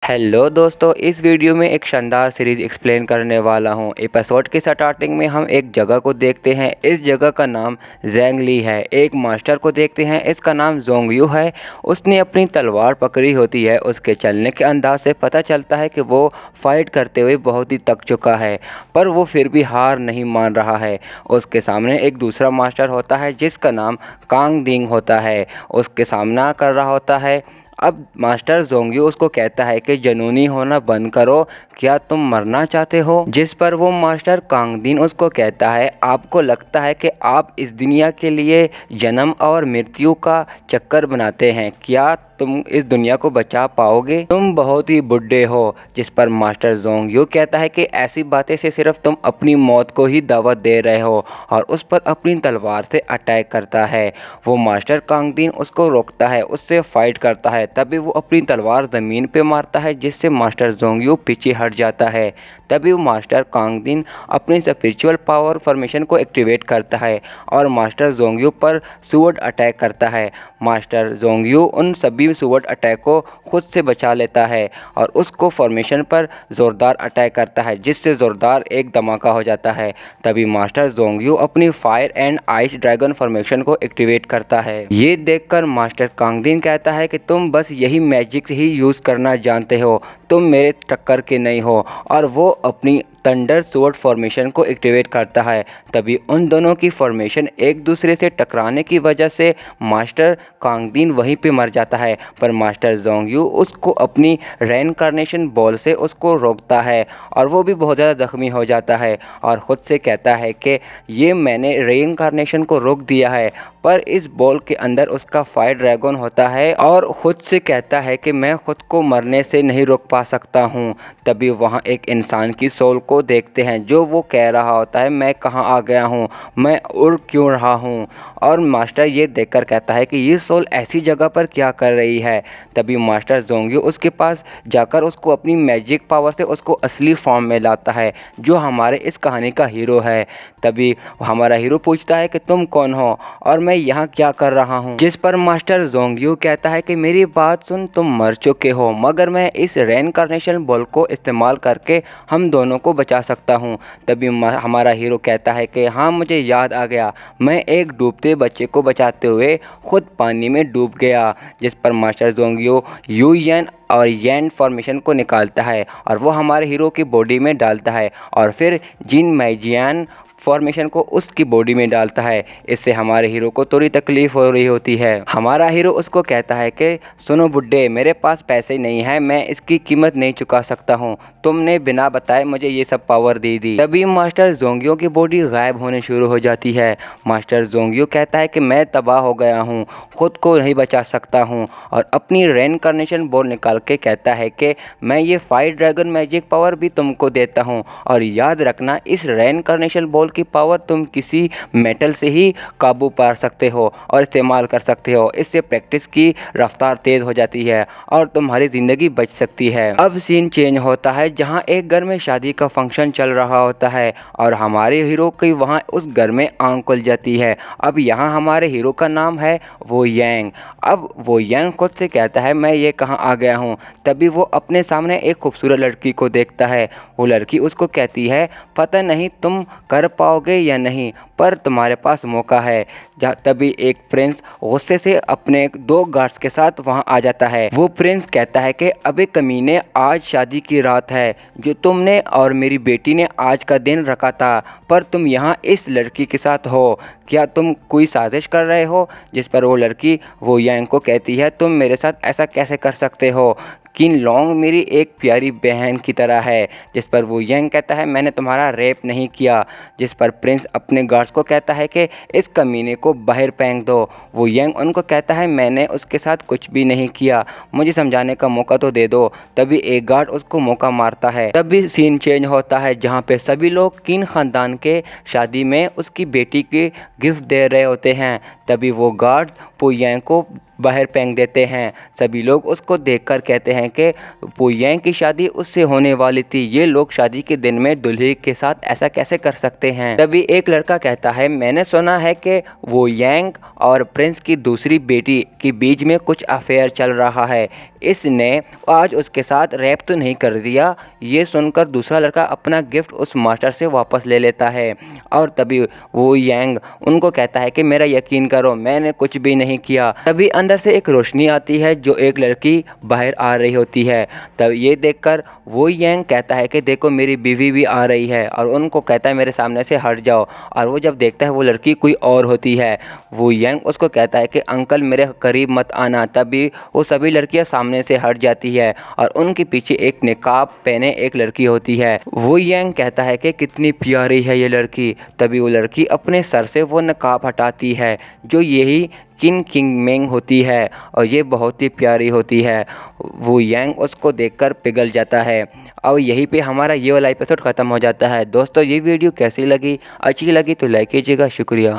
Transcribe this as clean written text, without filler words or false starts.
Hello दोस्तों, इस video में एक शानदार सीरीज़ एक्सप्लेन करने वाला हूं। एपिसोड के स्टार्टिंग में हम एक जगह को देखते हैं। इस जगह का नाम ज़ैंगली है। एक मास्टर को देखते हैं, इसका नाम जोंगयू है। उसने अपनी तलवार पकड़ी होती है। उसके चलने के अंदाज से पता चलता है कि वो फाइट करते हुए बहुत ही थक चुका है, पर वो फिर भी हार नहीं मान रहा है। उसके सामने एक दूसरा मास्टर होता है जिसका नाम कांग दिंग होता है। उसके सामना कर रहा होता है। अब मास्टर जोंगयू उसको कहता है कि जुनूनी होना बंद करो, क्या तुम मरना चाहते हो? जिस पर वो मास्टर कांगदिन उसको कहता है, आपको लगता है कि आप इस दुनिया के लिए जन्म और मृत्यु का चक्कर बनाते हैं, क्या तुम इस दुनिया को बचा पाओगे? तुम बहुत ही बुढ़े हो। जिस पर मास्टर जोंगयू कहता है कि ऐसी बातें से सिर्फ तुम अपनी मौत को ही दावत दे रहे हो, और उस पर अपनी तलवार से अटैक करता है। वो मास्टर कांगदिन उसको रोकता है, उससे फाइट करता है। तभी वो अपनी तलवार ज़मीन पे मारता है, जिससे मास्टर जोंगयू पीछे हट जाता है। तभी वो मास्टर कांगदिन अपनी स्पिरिचुअल पावर फॉर्मेशन को एक्टिवेट करता है और मास्टर जोंगयू पर स्वॉर्ड अटैक करता है। मास्टर जोंगयू उन सभी स्वॉर्ड अटैक को खुद से बचा लेता है और उसको फॉर्मेशन पर ज़ोरदार अटैक करता है, जिससे ज़ोरदार एक धमाका हो जाता है। तभी मास्टर जोंगयू अपनी fire and ice dragon formation को एक्टिवेट करता है। ये देखकर मास्टर कांगदिन कहता है कि तुम बस यही मैजिक ही यूज़ करना जानते हो, तुम मेरे टक्कर के नहीं हो, और वो अपनी थंडर स्वॉर्ड फॉर्मेशन को एक्टिवेट करता है। तभी उन दोनों की फॉर्मेशन एक दूसरे से टकराने की वजह से मास्टर कांगदिन वहीं पे मर जाता है, पर मास्टर जोंगयू उसको अपनी रेइनकार्नेशन बॉल से उसको रोकता है और वो भी बहुत ज़्यादा ज़ख्मी हो जाता है और ख़ुद से कहता है कि ये मैंने रेइनकार्नेशन को रोक दिया है, पर इस बॉल के अंदर उसका फायर ड्रैगन होता है और ख़ुद से कहता है कि मैं ख़ुद को मरने से नहीं रोक पा सकता हूँ। तभी वहाँ एक इंसान की सोल को देखते हैं, जो वो कह रहा होता है, मैं कहाँ आ गया हूँ, मैं उड़ क्यों रहा हूँ? और मास्टर ये देखकर कहता है कि ये सोल ऐसी जगह पर क्या कर रही है। तभी मास्टर जोंगयू उसके पास जाकर उसको अपनी मैजिक पावर से उसको असली फॉर्म में लाता है, जो हमारे इस कहानी का हीरो है। तभी हमारा हीरो पूछता है कि तुम कौन हो और मैं यहाँ क्या कर रहा हूँ? जिस पर मास्टर जोंगयू कहता है कि मेरी बात सुन, तुम मर चुके हो, मगर मैं इस रेइनकार्नेशन बॉल को इस्तेमाल करके हम दोनों को बचा सकता हूँ। तभी हमारा हीरो कहता है कि हाँ, मुझे याद आ गया, मैं एक डूबते बच्चे को बचाते हुए खुद पानी में डूब गया। जिस पर मास्टर जोंगयू यू येन और येन फॉर्मेशन को निकालता है और वो हमारे हीरो की बॉडी में डालता है और फिर जिन मैजियन फॉर्मेशन को उसकी बॉडी में डालता है। इससे हमारे हीरो को थोड़ी तकलीफ़ हो रही होती है। हमारा हीरो उसको कहता है कि सुनो बुड्ढे, मेरे पास पैसे नहीं है, मैं इसकी कीमत नहीं चुका सकता हूँ, तुमने बिना बताए मुझे ये सब पावर दे दी। तभी मास्टर जोंगयू की बॉडी गायब होने शुरू हो जाती है। मास्टर जोंगयू कहता है कि मैं तबाह हो गया हूँ, खुद को नहीं बचा सकता हूँ, और अपनी रेइनकार्नेशन बॉल निकाल के कहता है कि मैं ये फायर ड्रैगन मैजिक पावर भी तुमको देता हूँ, और याद रखना इस रेइनकार्नेशन बॉल की पावर तुम किसी मेटल से ही काबू पा सकते हो और इस्तेमाल कर सकते हो। इससे प्रैक्टिस की रफ्तार तेज़ हो जाती है और तुम्हारी ज़िंदगी बच सकती है। अब सीन चेंज होता है, जहां एक घर में शादी का फंक्शन चल रहा होता है और हमारे हीरो की वहां उस घर में आंख खुल जाती है। अब यहां हमारे हीरो का नाम है वो यांग। अब वो यांग खुद से कहता है, मैं ये कहाँ आ गया हूँ। तभी वो अपने सामने एक खूबसूरत लड़की को देखता है। वो लड़की उसको कहती है, पता नहीं तुम कर पाओगे या नहीं, पर तुम्हारे पास मौका है। तभी एक प्रिंस गुस्से से अपने दो गार्ड्स के साथ वहां आ जाता है। वो प्रिंस कहता है कि अबे कमीने, आज शादी की रात है जो तुमने और मेरी बेटी ने आज का दिन रखा था, पर तुम यहाँ इस लड़की के साथ हो, क्या तुम कोई साजिश कर रहे हो? जिस पर वो लड़की वो यांग को कहती है, तुम मेरे साथ ऐसा कैसे कर सकते हो? किन लोंग मेरी एक प्यारी बहन की तरह है। जिस पर वो यंग कहता है, मैंने तुम्हारा रेप नहीं किया। जिस पर प्रिंस अपने गार्ड्स को कहता है कि इस कमीने को बाहर फेंक दो। वो यंग उनको कहता है, मैंने उसके साथ कुछ भी नहीं किया, मुझे समझाने का मौका तो दे दो। तभी एक गार्ड उसको मौका मारता है। तभी सीन चेंज होता है, जहाँ पे सभी लोग किन खानदान के शादी में उसकी बेटी की गिफ्ट दे रहे होते हैं। तभी वो गार्ड वो यांग को बाहर फेंक देते हैं। सभी लोग उसको देखकर कहते हैं कि वो यांग की शादी उससे होने वाली थी, ये लोग शादी के दिन में दूल्हे के साथ ऐसा कैसे कर सकते हैं। तभी एक लड़का कहता है, मैंने सुना है कि वो यांग और प्रिंस की दूसरी बेटी के बीच में कुछ अफेयर चल रहा है, इसने आज उसके साथ रैप तो नहीं कर दिया। ये सुनकर दूसरा लड़का अपना गिफ्ट उस मास्टर से वापस ले लेता है और तभी वो यांग उनको कहता है कि मेरा यकीन करो, मैंने कुछ भी नहीं किया। तभी अंदर से एक रोशनी आती है जो एक लड़की बाहर आ रही होती है। तब ये देखकर वो यांग कहता है कि देखो मेरी बीवी भी आ रही है, और उनको कहता है मेरे सामने से हट जाओ। और वो जब देखता है वो लड़की कोई और होती है, वो यांग उसको कहता है कि अंकल मेरे करीब मत आना। तभी वो सभी लड़कियां सामने से हट जाती है और उनके पीछे एक निकाब पहने एक लड़की होती है। वो यांग कहता है कि कितनी प्यारी है ये लड़की। तभी वो लड़की अपने सर से वो निकाब हटाती है जो यही किंग मेंग होती है और ये बहुत ही प्यारी होती है। वो यांग उसको देखकर पिघल जाता है और यहीं पे हमारा ये वाला एपिसोड ख़त्म हो जाता है। दोस्तों ये वीडियो कैसी लगी, अच्छी लगी तो लाइक कीजिएगा। शुक्रिया।